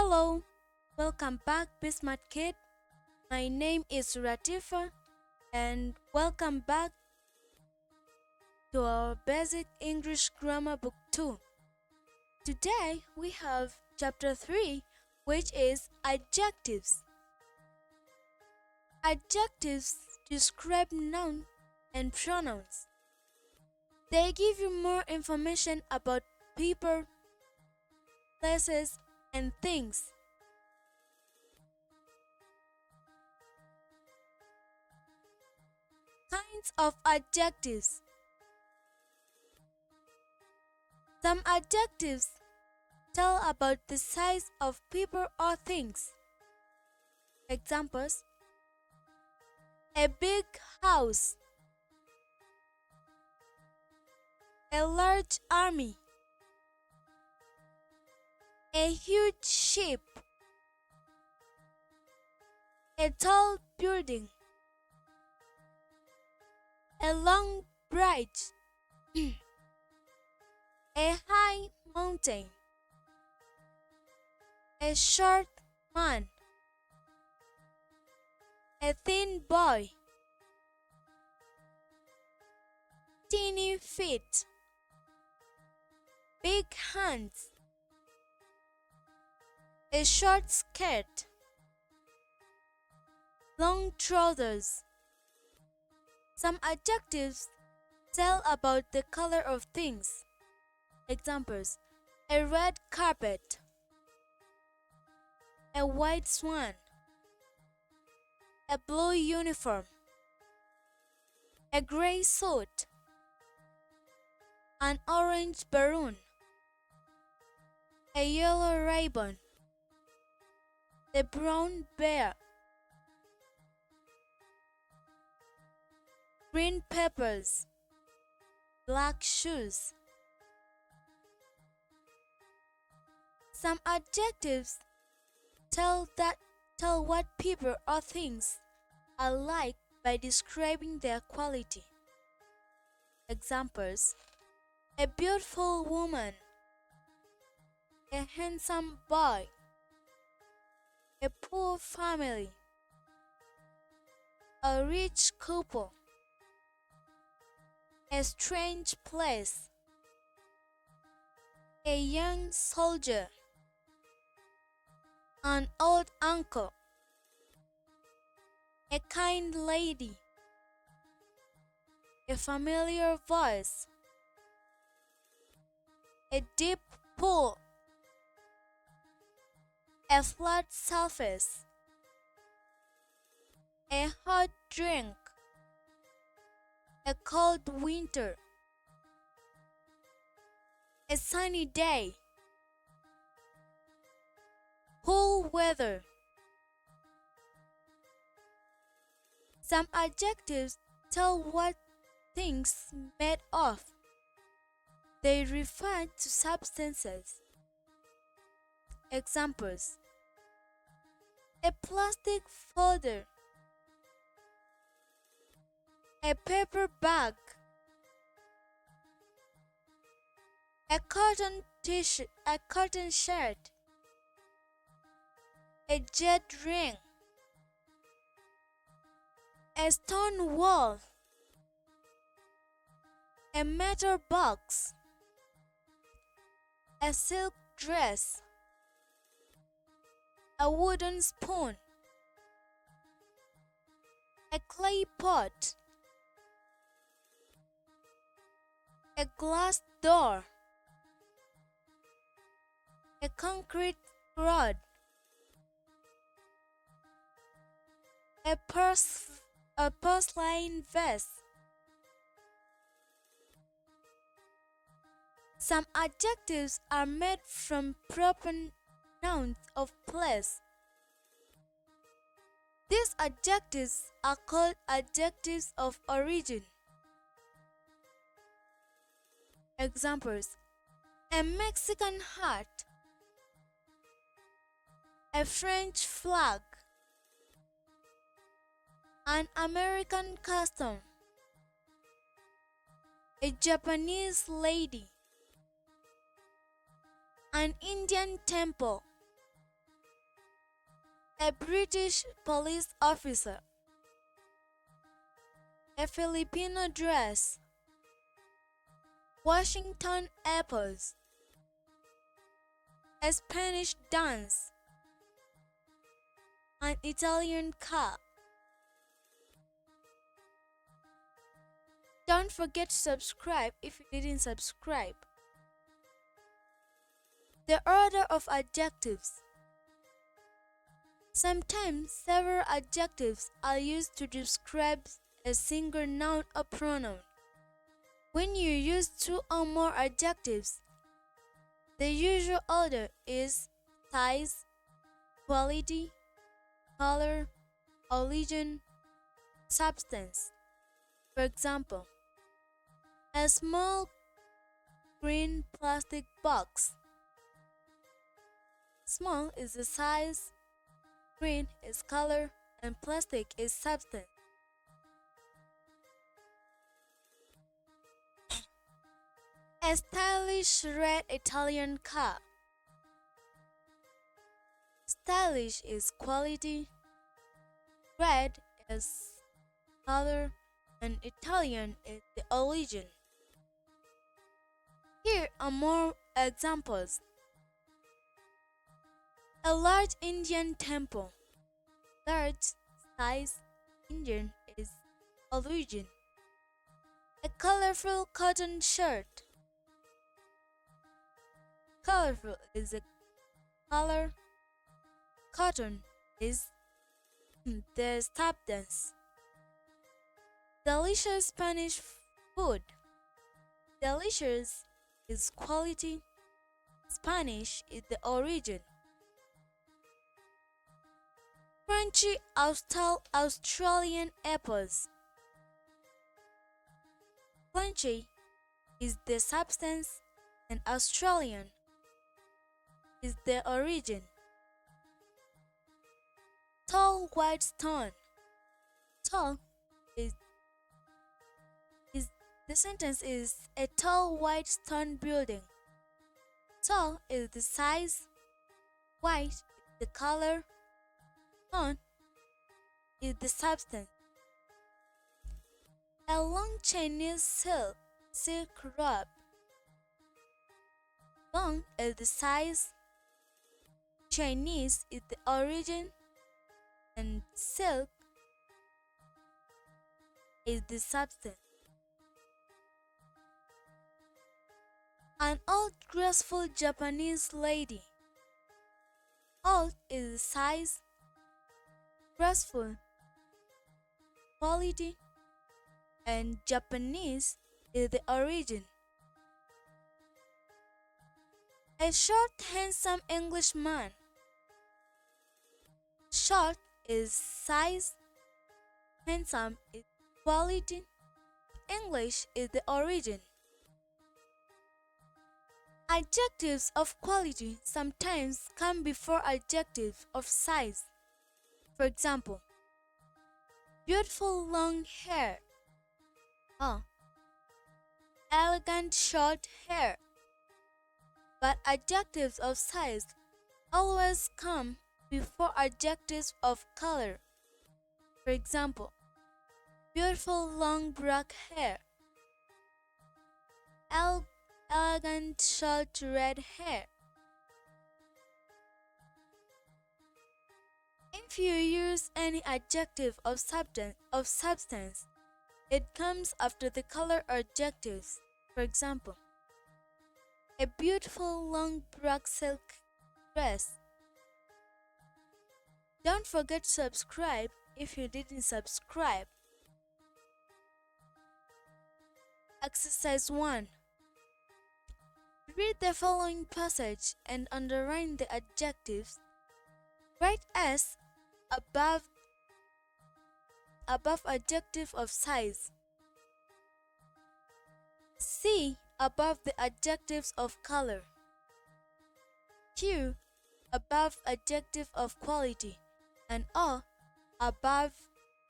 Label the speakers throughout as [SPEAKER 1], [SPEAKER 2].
[SPEAKER 1] Hello, welcome back, Bismart Kid. My name is Ratifa, and welcome back to our Basic English Grammar Book 2. Today we have Chapter 3, which is Adjectives. Adjectives describe nouns and pronouns. They give you more information about people, places, and things. Kinds of adjectives. Some adjectives tell about the size of people or things. Examples: a big house, a large army, a huge ship, a tall building, a long bridge, a high mountain, a short man, a thin boy, teeny feet, big hands, a short skirt, long trousers. Some adjectives tell about the color of things. Examples: a red carpet, a white swan, a blue uniform, a gray suit, an orange balloon, a yellow ribbon, a brown bear, green peppers, black shoes. Some adjectives tell what people or things are like by describing their quality. Examples: a beautiful woman, a handsome boy, a poor family, a rich couple, a strange place, a young soldier, an old uncle, a kind lady, a familiar voice, a deep pool, a flat surface, a hot drink, a cold winter, a sunny day, cool weather. Some adjectives tell what things made of. They refer to substances. Examples: a plastic folder, a paper bag, a cotton t-shirt, a cotton shirt, a jet ring, a stone wall, a metal box, a silk dress, a wooden spoon, a clay pot, a glass door, a concrete rod, a porcelain vase. Some adjectives are made from proper nouns of place. These adjectives are called adjectives of origin. Examples: a Mexican hat, a French flag, an American custom, a Japanese lady, an Indian temple, A British police officer. A Filipino dress. Washington apples. A Spanish dance. An Italian car. Don't forget to subscribe if you didn't subscribe. The order of adjectives. Sometimes several adjectives are used to describe a single noun or pronoun. When you use two or more adjectives, the usual order is size, quality, color, origin, substance. For example, a small green plastic box. Small is the size, green is color, and plastic is substance. A stylish red Italian car. Stylish is quality, red is color, and Italian is the origin. Here are more examples. A large Indian temple. Large size Indian is origin. A colorful cotton shirt. Colorful is a color. Cotton is the substance. Delicious Spanish food. Delicious is quality. Spanish is the origin. Crunchy Australian apples. Crunchy is the substance and Australian is the origin. Tall white stone. Tall is the sentence is a tall white stone building. Tall is the size, white is the color, stone is the substance. A long Chinese silk robe. Long is the size, Chinese is the origin, and silk is the substance. An old graceful Japanese lady. Old is the size, graceful, quality, and Japanese is the origin. A short, handsome Englishman. Short is size, handsome is quality, English is the origin. Adjectives of quality sometimes come before adjectives of size. For example, beautiful long hair. Elegant short hair. But adjectives of size always come before adjectives of color. For example, beautiful long black hair. Elegant short red hair. If you use any adjective of substance, it comes after the color adjectives. For example, a beautiful long black silk dress. Don't forget to subscribe if you didn't subscribe. Exercise 1. Read the following passage and underline the adjectives. Write S above adjective of size. C above the adjectives of color. Q above adjective of quality, and O above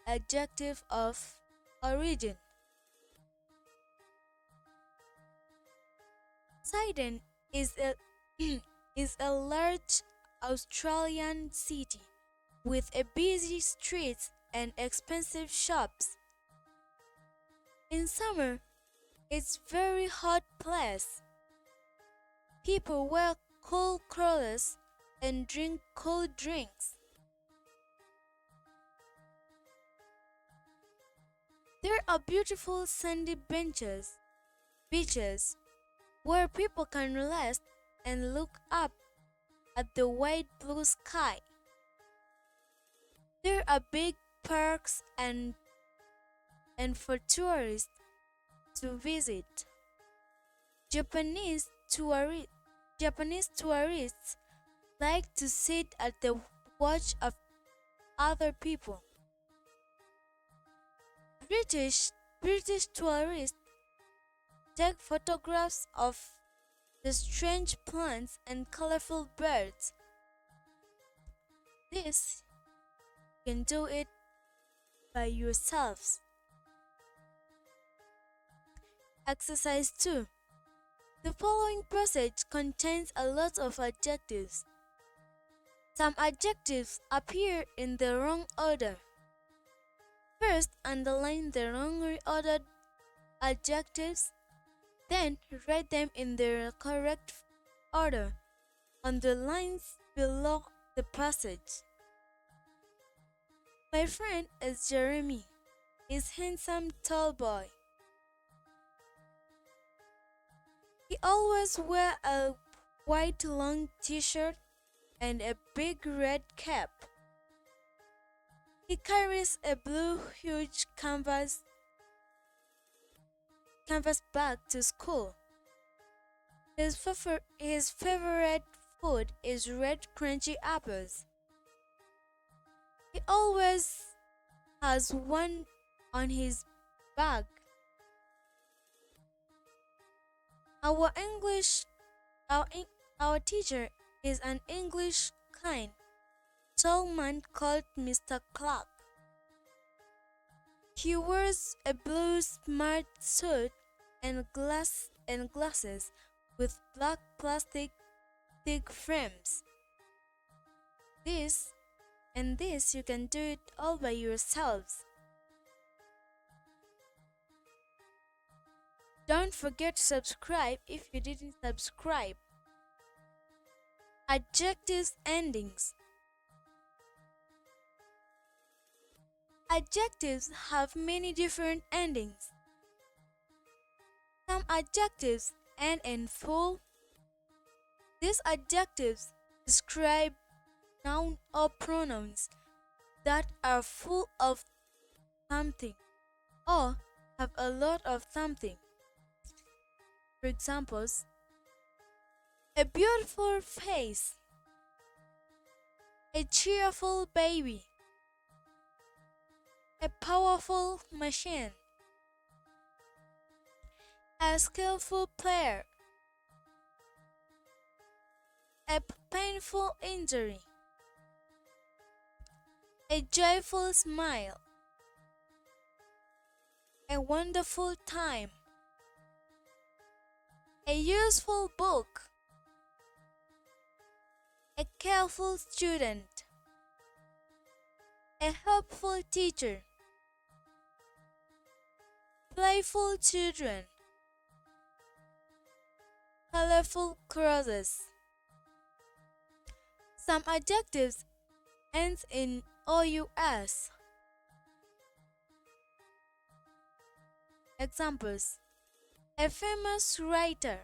[SPEAKER 1] adjective of origin. Sydney is a is a large Australian city. with a busy streets and expensive shops. In summer, it's very hot place. People wear cool clothes and drink cold drinks. There are beautiful sandy beaches where people can relax and look up at the wide blue sky. There are big parks and for tourists to visit. Japanese tourists Japanese tourists like to sit at the watch of other people. British tourists take photographs of the strange plants and colorful birds. This you can do it by yourselves. Exercise 2. The following passage contains a lot of adjectives. Some adjectives appear in the wrong order. First, underline the wrongly ordered adjectives, then write them in their correct order on the lines below the passage. My friend is Jeremy. He's handsome tall boy. He always wears a white long t-shirt and a big red cap. He carries a blue huge canvas bag to school. His favorite food is red crunchy apples. He always has one on his bag. Our English, our teacher is an English kind, tall man called Mr. Clark. He wears a blue smart suit and glasses with black plastic thick frames. This you can do it all by yourselves. Don't forget to subscribe if you didn't subscribe. Adjectives endings. Adjectives have many different endings. Some adjectives end in full. These adjectives describe nouns or pronouns that are full of something or have a lot of something. For examples, a beautiful face, a cheerful baby, a powerful machine, a skillful player, a painful injury, a joyful smile, a wonderful time, a useful book, a careful student, a helpful teacher, playful children, colorful clothes. Some adjectives end in OUS. Examples: a famous writer,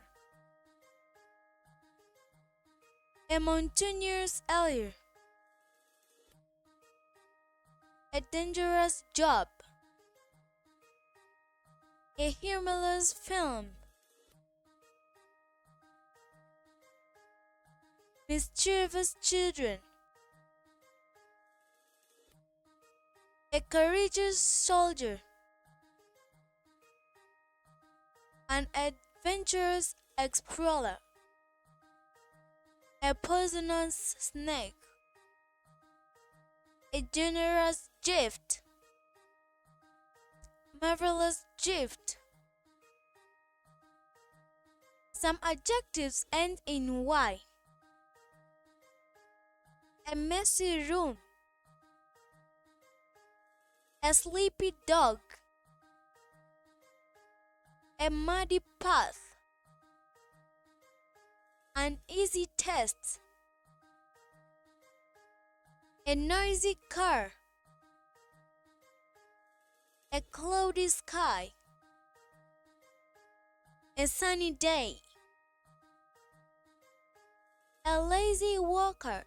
[SPEAKER 1] a mountaineer's allure, a dangerous job, a humorous film, mischievous children, a courageous soldier, an adventurous explorer, a poisonous snake, a generous gift, marvelous gift. Some adjectives end in Y. A messy room, a sleepy dog, a muddy path, an easy test, a noisy car, a cloudy sky, a sunny day, a lazy walker,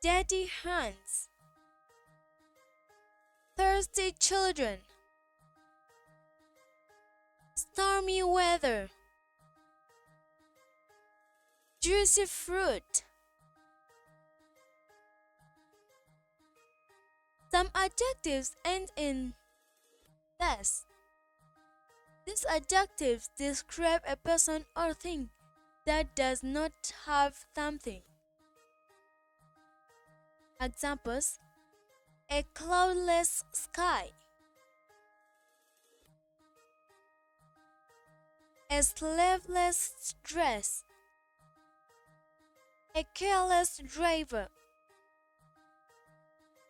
[SPEAKER 1] dirty hands, thirsty children, stormy weather, juicy fruit. Some adjectives end in less. These adjectives describe a person or thing that does not have something. Examples: a cloudless sky, a sleeveless dress, a careless driver,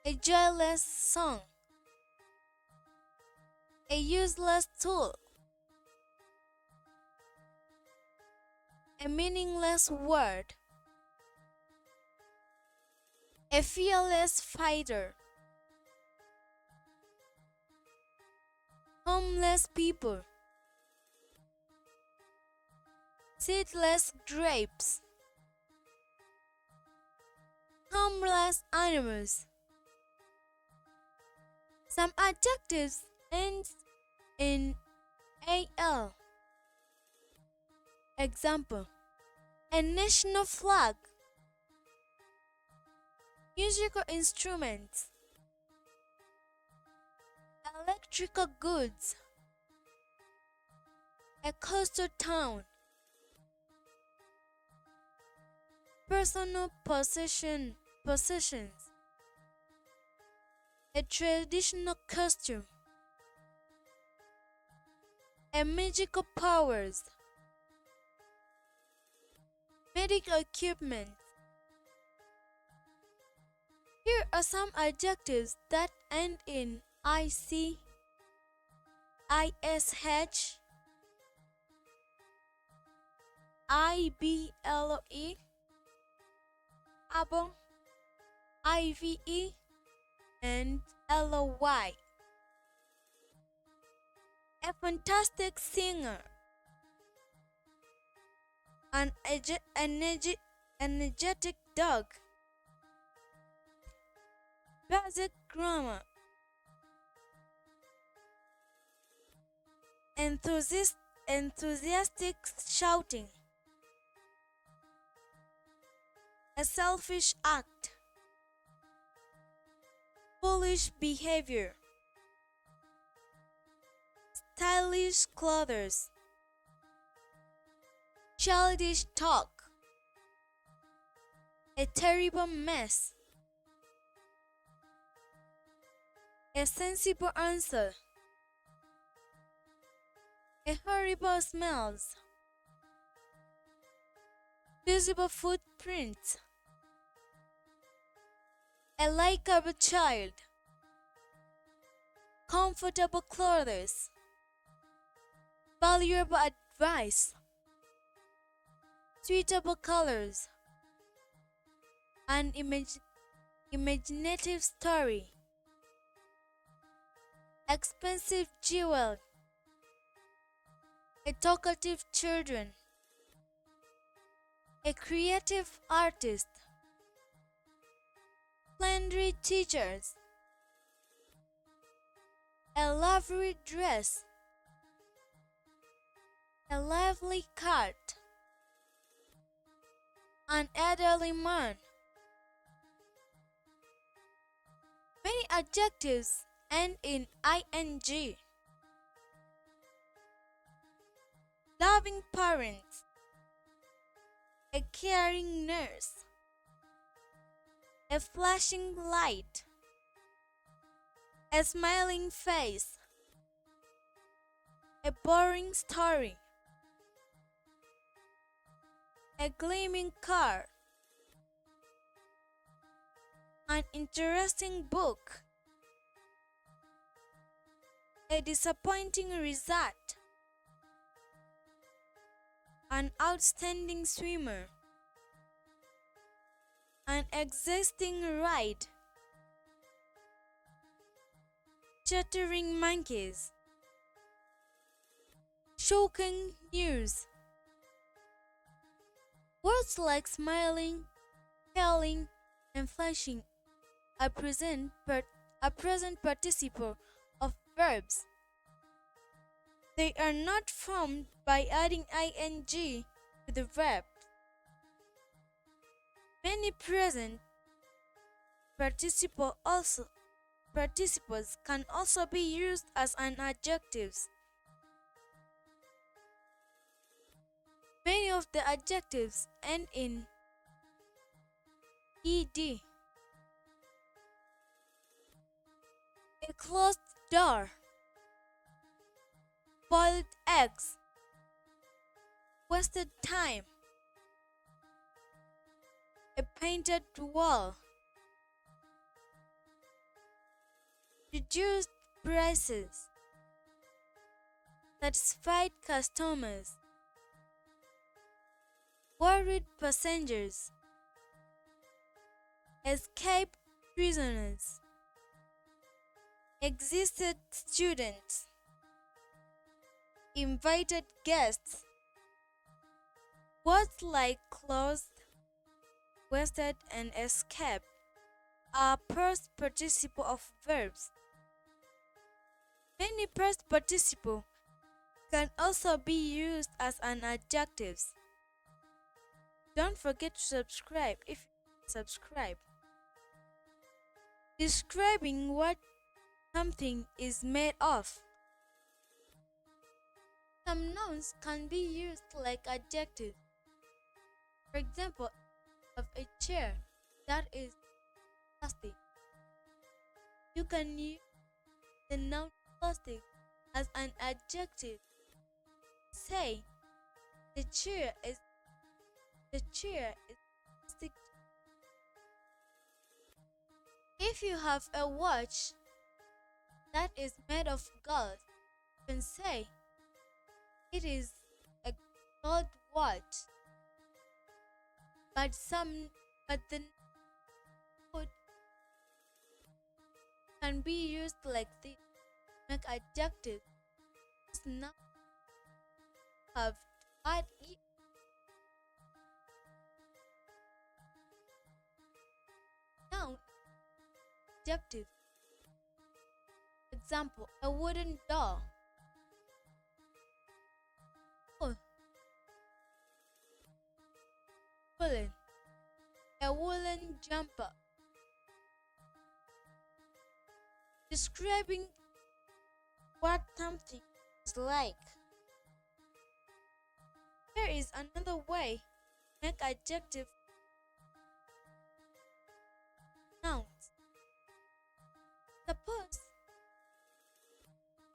[SPEAKER 1] a joyless song, a useless tool, a meaningless word, a fearless fighter, homeless people, seedless grapes, harmless animals. Some adjectives end in al. Example: a national flag, musical instruments, electrical goods, a coastal town, personal possessions, a traditional costume, a magical powers, medical equipment. Here are some adjectives that end in ic, ish, ible, able, ive, and ly. A fantastic singer, an energetic dog, basic grammar, enthusiastic shouting, a selfish act, foolish behavior, stylish clothes, childish talk, a terrible mess, a sensible answer, a horrible smells, visible footprints, a likable child, comfortable clothes, valuable advice, suitable colors, an imaginative story, expensive jewel, a talkative children, a creative artist, friendly teachers, a lovely dress, a lively cart, an elderly man. Many adjectives end in ing. Loving parents, a caring nurse, a flashing light, a smiling face, a boring story, a gleaming car, An interesting book. A disappointing result. An outstanding swimmer. An existing ride. Chattering monkeys. Shocking news. Words like smiling, hailing, and flashing are present participle of verbs. They are not formed by adding ing to the verb. Many present participles can also be used as an adjectives. Many of the adjectives end in ed. A closed door. Boiled eggs. Wasted time. A painted wall. Reduced prices. Satisfied customers. Worried passengers. Escaped prisoners. Existed students. Invited guests. Words like closed, wasted, and escaped are past participle of verbs. Many past participle can also be used as an adjectives. Don't forget to subscribe if you subscribe. Describing what something is made of. Some nouns can be used like adjectives. For example, of a chair that is plastic. You can use the noun plastic as an adjective. Say, the chair is plastic. If you have a watch that is made of gold, you can say it is a gold watch. But the noun can be used like this. Make adjective does not have to add e. Noun adjective. Example: a wooden door. Woolen. A woolen jumper. Describing what something is like. Here is another way to make adjective nouns. Suppose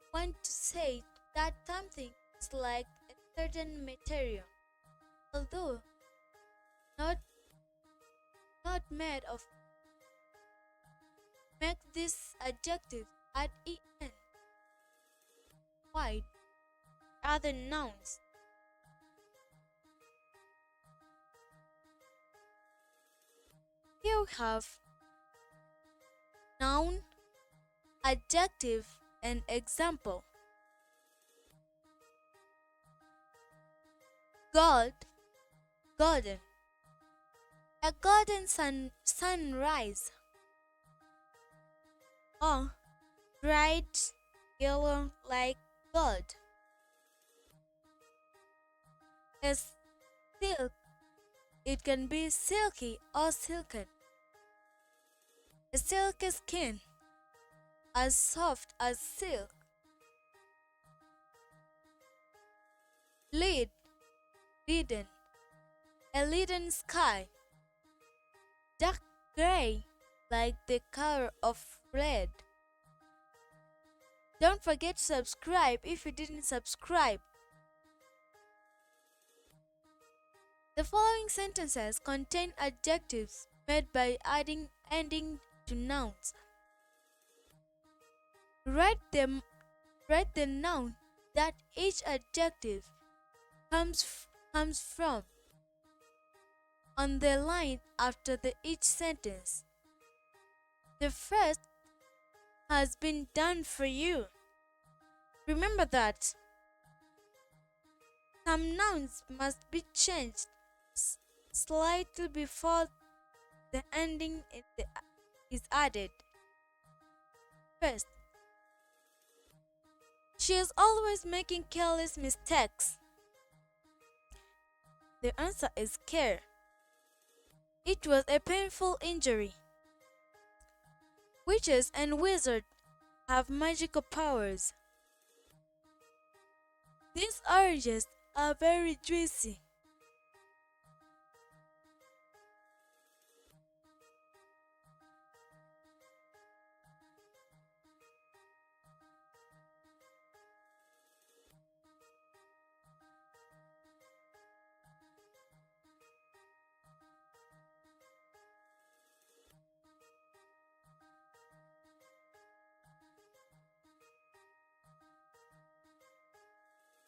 [SPEAKER 1] you want to say that something is like a certain material, although not made of. Make this adjective add en. White. Other nouns. Here we have noun, adjective, and example. Gold, golden. A golden sunrise. Or bright yellow like gold. A silk. It can be silky or silken. A silky skin, as soft as silk. Leaden. A leaden sky. Dark gray, like the color of red. Don't forget to subscribe if you didn't subscribe. The following sentences contain adjectives made by adding ending to nouns. Write the, write the noun that each adjective comes from on the line after each sentence. The first has been done for you. Remember that some nouns must be changed slightly before the ending is added. First, she is always making careless mistakes. The answer is care. It was a painful injury. Witches and wizards have magical powers. These oranges are very juicy.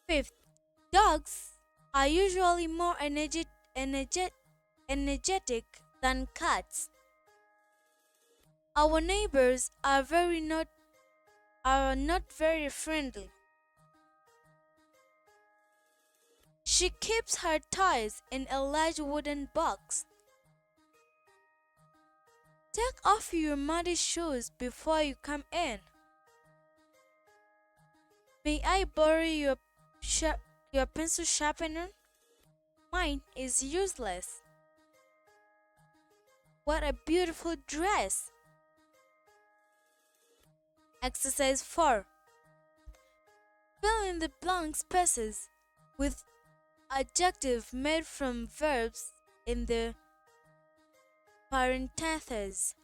[SPEAKER 1] Fifth, dogs are usually more energetic than cats. Our neighbors are not very friendly. She keeps her toys in a large wooden box. Take off your muddy shoes before you come in. May I borrow your pencil sharpener? Mine is useless. What a beautiful dress! Exercise 4. Fill in the blank spaces with adjectives made from verbs in the parentheses.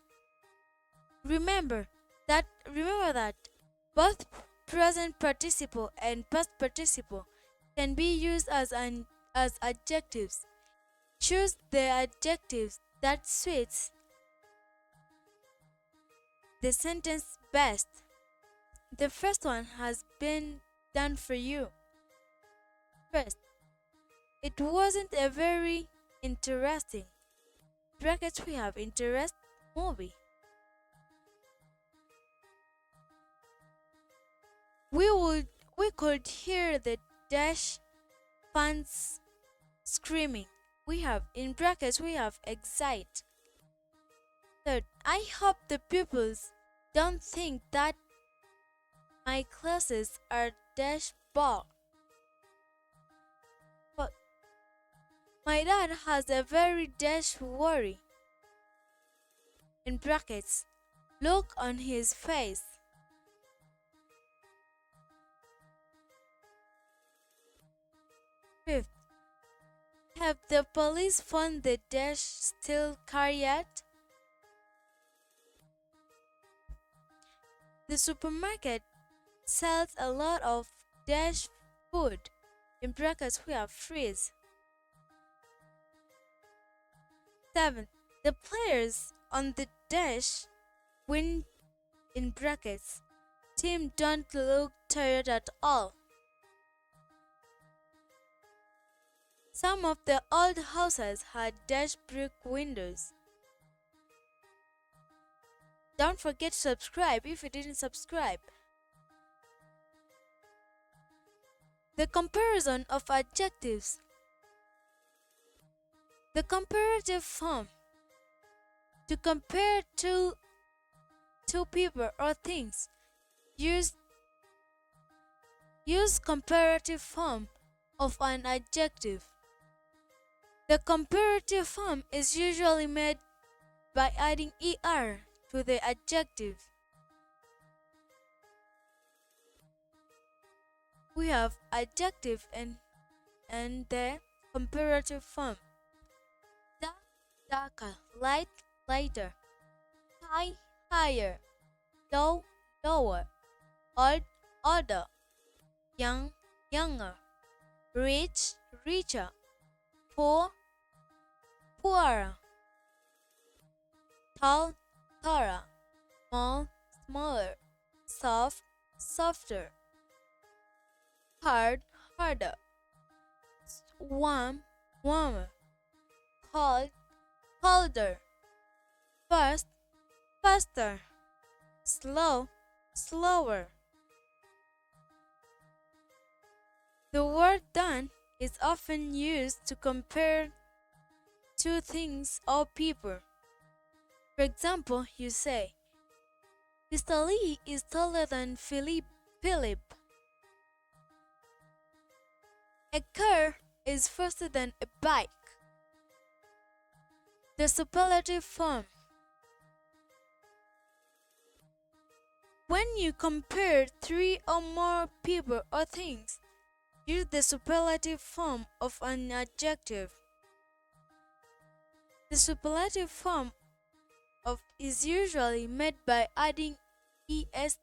[SPEAKER 1] Remember that both present participle and past participle can be used as adjectives. Choose the adjectives that suits the sentence best. The first one has been done for you. First, it wasn't a very interesting brackets we have interest movie. We could hear the dash fans screaming. We have in brackets we have excite. Third, I hope the pupils don't think that my classes are dash ball. But my dad has a very dash worry. In brackets, look on his face. Fifth, have the police found the dash steel car yet? The supermarket sells a lot of dash food. In brackets, we have freeze. 7. The players on the dash win in brackets. Team don't look tired at all. Some of the old houses had dash brick windows. Don't forget to subscribe if you didn't subscribe. The comparison of adjectives. The comparative form. To compare two people or things, use comparative form of an adjective. The comparative form is usually made by adding er to the adjective. We have adjective and the comparative form. Dark, darker, light, lighter, high, higher, low, lower, old, older, young, younger, rich, richer, poor, poorer. tall, taller, small, smaller, soft, softer, hard, harder, warm, warmer, cold, colder, fast, faster, slow, slower. The word done is often used to compare two things or people. For example, you say, Mr. Lee is taller than Philip. A car is faster than a bike. The superlative form. When you compare three or more people or things, use the superlative form of an adjective. The superlative form of is usually made by adding est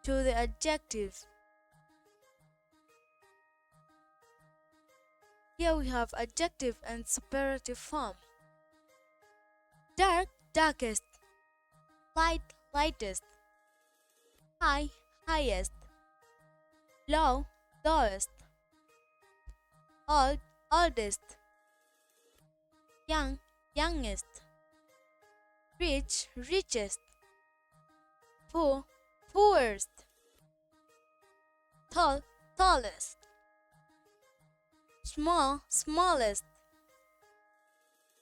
[SPEAKER 1] to the adjective. Here we have adjective and superlative form. Dark, darkest. Light, lightest. High, highest. Low, lowest. Old, oldest. Young, youngest. Rich, richest. Poor, poorest. Tall, tallest. Small, smallest.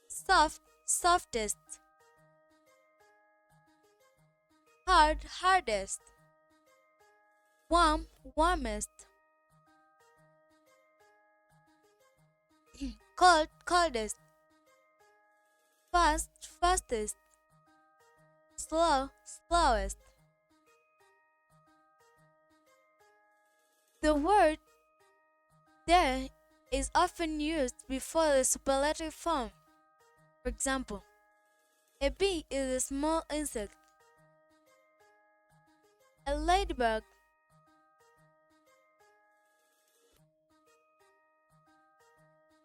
[SPEAKER 1] Soft, softest. Hard, hardest. Warm, warmest. Cold, coldest. Fast, fastest. Slow, slowest. The word there is often used before the superlative form. For example, a bee is a small insect. A ladybug.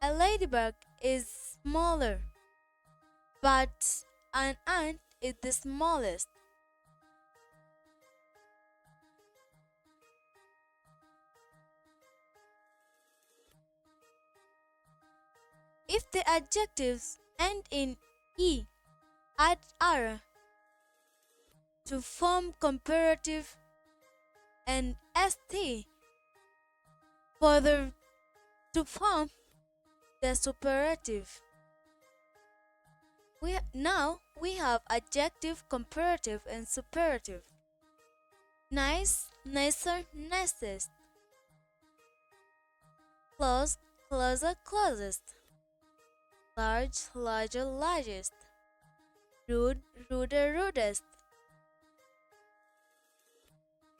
[SPEAKER 1] A ladybug is smaller, but an ant is the smallest. If the adjectives end in e, add r to form comparative and st to form the superlative. Now we have adjective, comparative, and superlative. Nice, nicer, nicest. Close, closer, closest. Large, larger, largest. Rude, ruder, rudest.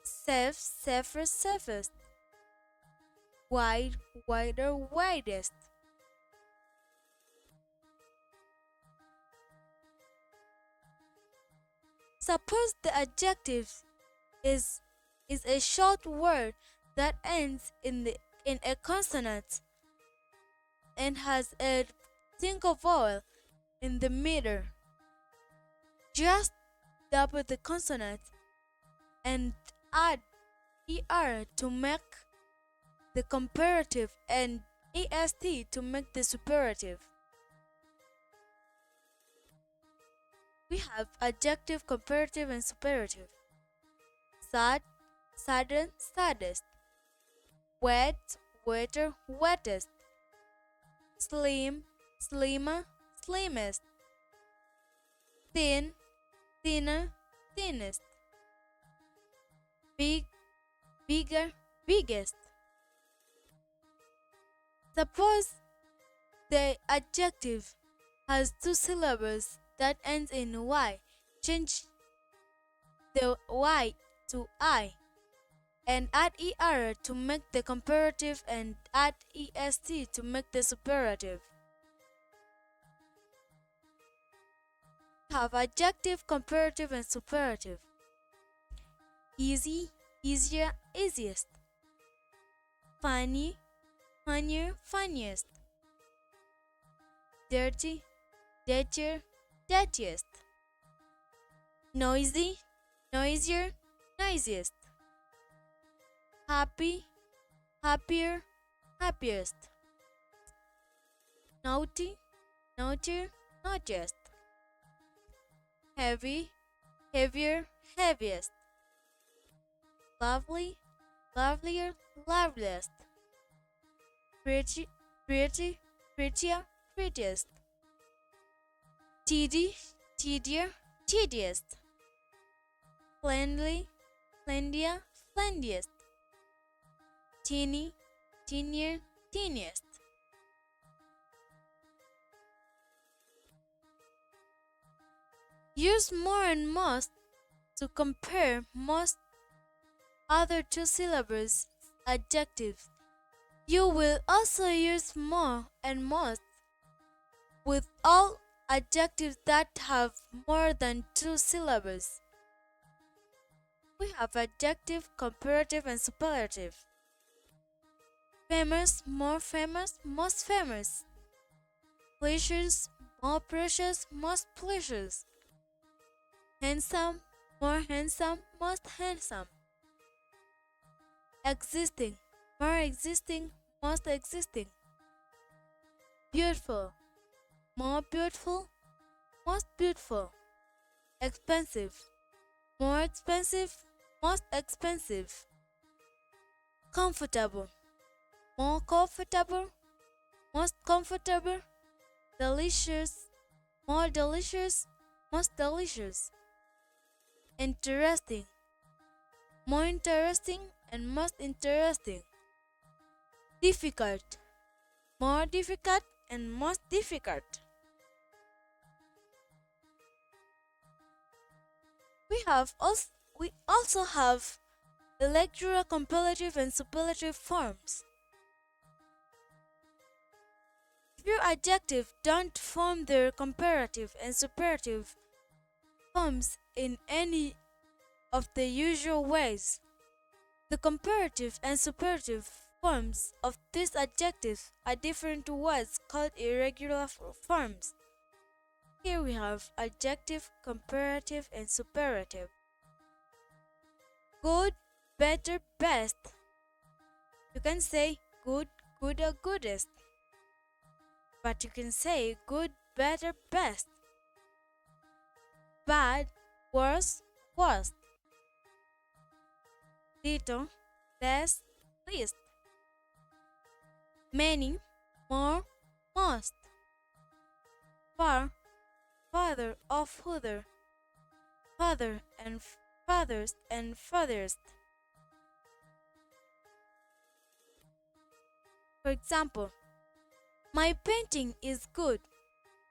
[SPEAKER 1] Safe, safer, safest. Wide, wider, widest. Suppose the adjective is a short word that ends in a consonant and has a single vowel in the middle. Just double the consonant and add er to make the comparative and est to make the superlative. We have adjective, comparative, and superlative. Sad, sadden, saddest. Wet, wetter, wettest. Slim, slimmer, slimmest. Thin, thinner, thinnest. Big, bigger, biggest. Suppose the adjective has two syllables that ends in y. Change the y to I and add er to make the comparative and add est to make the superlative. Have adjective, comparative, and superlative. Easy, easier, easiest. Funny, funnier, funniest. Dirty, dirtier, dirtiest, noisy, noisier, noisiest, happy, happier, happiest, naughty, naughtier, naughtiest, heavy, heavier, heaviest, lovely, lovelier, loveliest, pretty, pretty, prettier, prettiest, tidy, tidier, tediest, friendly, friendlier, friendliest, teeny, teenier, teeniest. Use more and most to compare most other two syllables adjectives. You will also use more and most with all adjectives that have more than two syllables. We have adjective, comparative, and superlative. Famous, more famous, most famous. Precious, more precious, most precious. Handsome, more handsome, most handsome. Existing, more existing, most existing. Beautiful, more beautiful, most beautiful. Expensive, more expensive, most expensive. Comfortable, more comfortable, most comfortable. Delicious, more delicious, most delicious. Interesting, more interesting and most interesting. Difficult, more difficult and most difficult. We also have irregular comparative and superlative forms. If your adjective don't form their comparative and superlative forms in any of the usual ways, the comparative and superlative forms of these adjectives are different words called irregular forms. Here we have adjective, comparative, and superlative. Good, better, best. You can say good, good or goodest. But you can say good, better, best. Bad, worse, worst. Little, less, least. Many, more, most. Far, farther or further. Father and farthest and furthest. For example, my painting is good.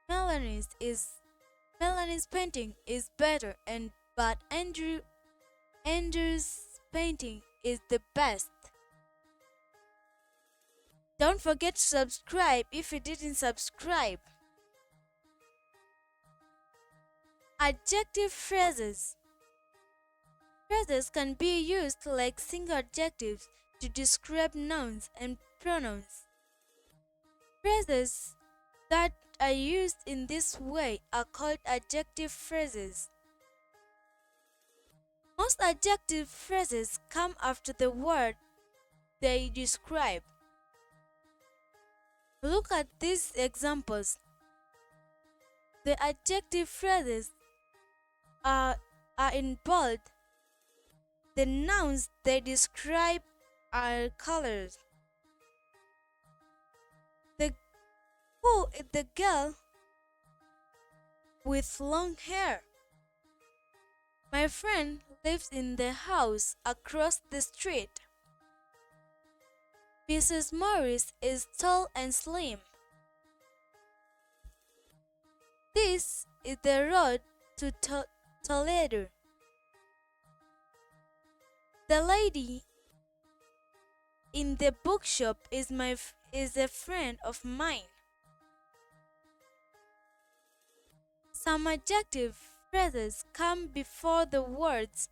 [SPEAKER 1] Melanie's painting is better, but Andrew's painting is the best. Don't forget to subscribe if you didn't subscribe. Adjective phrases. Phrases can be used like single adjectives to describe nouns and pronouns. Phrases that are used in this way are called adjective phrases. Most adjective phrases come after the word they describe. Look at these examples. The adjective phrases are in bold. The nouns they describe are colors. Who is the girl with long hair? My friend lives in the house across the street. Mrs. Morris is tall and slim. This is the road to Toledo. The lady in the bookshop is a friend of mine. Some adjective phrases come before the words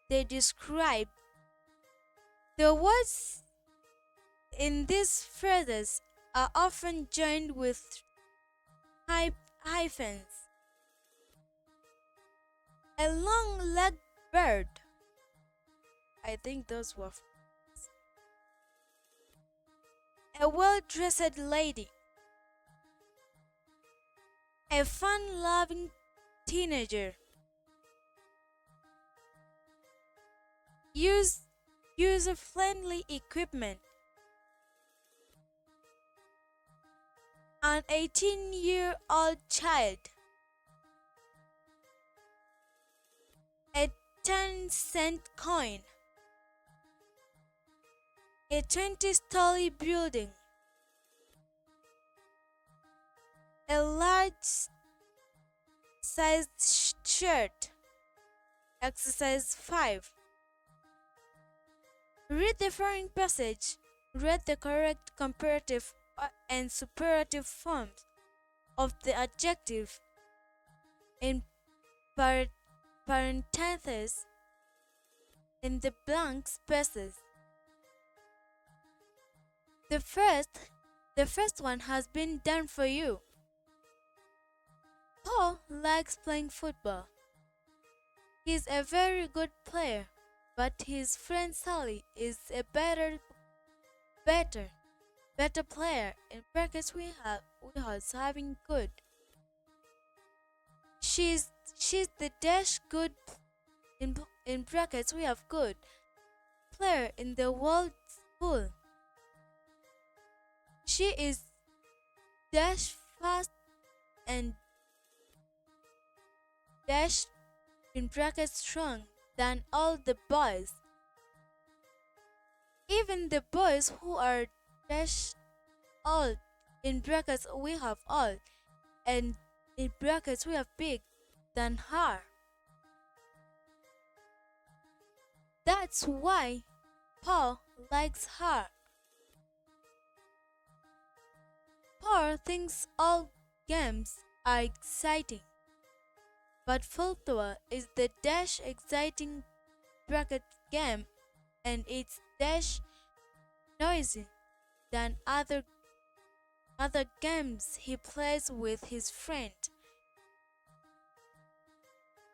[SPEAKER 1] they describe. The words in these phrases are often joined with hyphens. A long-legged bird. I think those were a well-dressed lady. A fun-loving teenager. Use user-friendly equipment. An 18-year-old child. A 10-cent coin. A 20-story building. A large sized shirt. Exercise 5. Read the following passage. Read the correct comparative and superlative forms of the adjective in parentheses in the blank spaces. The first one has been done for you. Paul likes playing football. He's a very good player, but his friend Sally is a better player. In brackets we have having good. She's the dash good in brackets we have good player in the world school. She is dash fast and dash in brackets strong than all the boys. Even the boys who are dash all in brackets we have all and in brackets we have big than her. That's why Paul likes her. Paul thinks all games are exciting, but football is the dash exciting bracket game and it's dash noisy than other games he plays with his friend.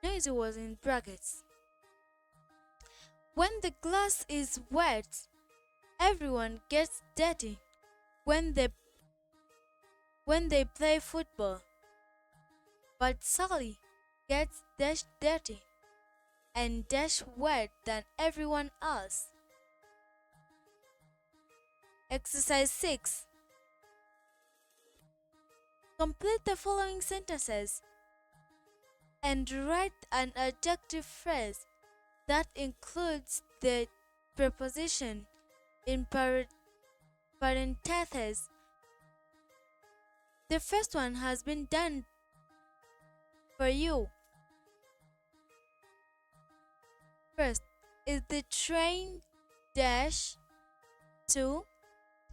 [SPEAKER 1] Noisy was in brackets. When the glass is wet, everyone gets dirty when they play football. But Sally gets dash dirty and dash wet than everyone else. Exercise 6. Complete the following sentences and write an adjective phrase that includes the preposition in parentheses. The first one has been done for you. First, is the train dash to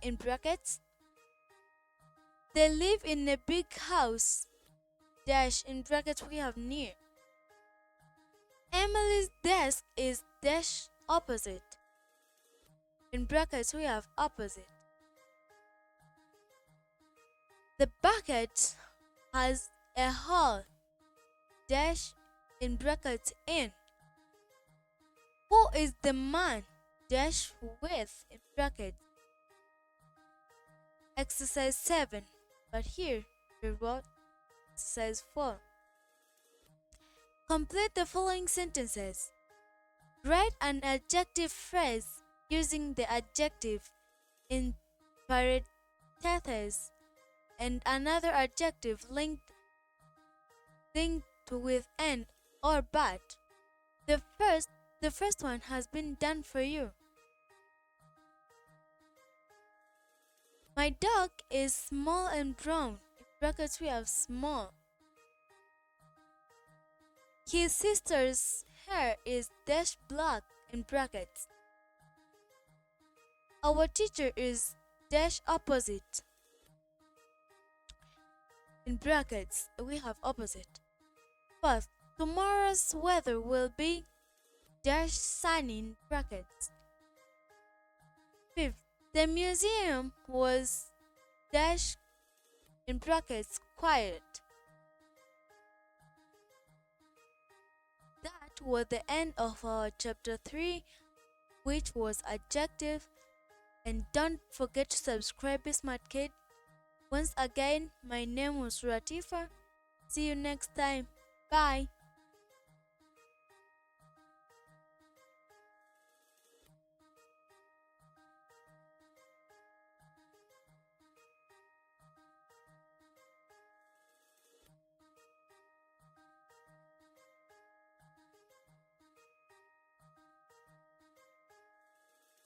[SPEAKER 1] in brackets? They live in a big house dash in brackets we have near. Emily's desk is dash opposite. In brackets we have opposite. The bucket has a hole dash in brackets in. Who is the man dash with in brackets? Exercise 7. But here we wrote exercise 4. Complete the following sentences. Write an adjective phrase using the adjective in parentheses and another adjective linked with an or but. The first one has been done for you. My dog is small and brown. In brackets we have small. His sister's hair is dash black in brackets. Our teacher is dash opposite. In brackets we have opposite. First, tomorrow's weather will be dash sunny in brackets. Fifth, the museum was dash in brackets quiet. that was the end of our chapter 3, which was adjective. And don't forget to subscribe, Be Smart Kid. Once again, my name was Ratifa. See you next time. Bye.